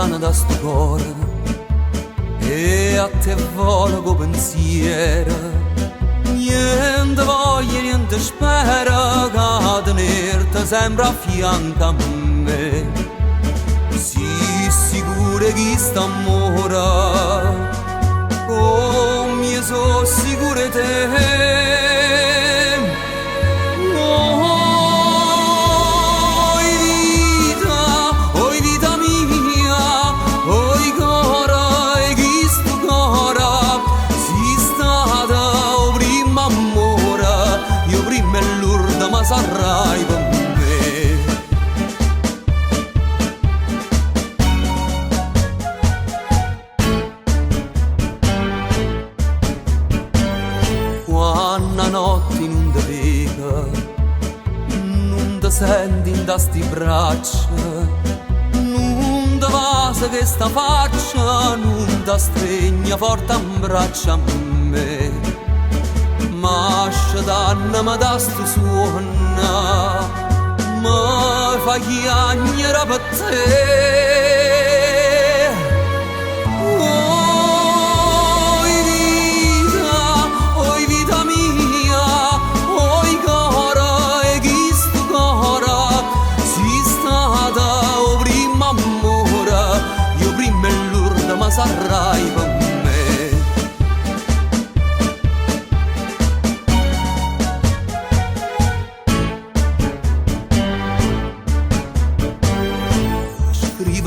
lontana da sto cuore e a te volgo pensiero. Niente voglia, niente spera che tenerti sempre a fianco a me. Sii sicura che st'amore come sono sicura te. Ma sarai con me. Quando notte non ti vega, non ti senti in sti braccia, non ti passa che sta faccia, non ti stregna forte in braccia a me. Ma scedanna mi dà sto suono, mi fa chiagnere per te. Oi vita mia, oi cara, e chi sto cara, si stata o prima amore, io prima e l'urda ma sarai per me.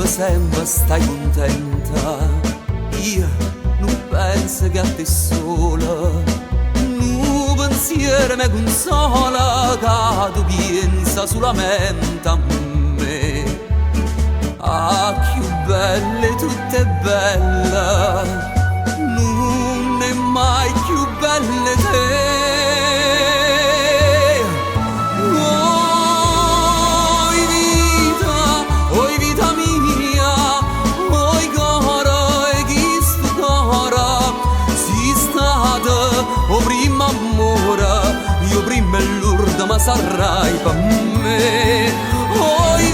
Sempre stai contenta, io non penso che a te sola, non pensiero mi consola che tu pensa solamente a me. Ah, più belle, tutte belle, non è mai più belle te. O prima amore, io prima e l'urda ma sarai per me. Oi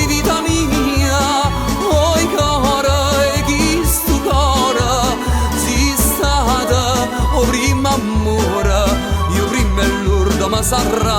vita mia, oi cara, e chi sto cara, si stata o prima amore, io prima e l'urda ma sarai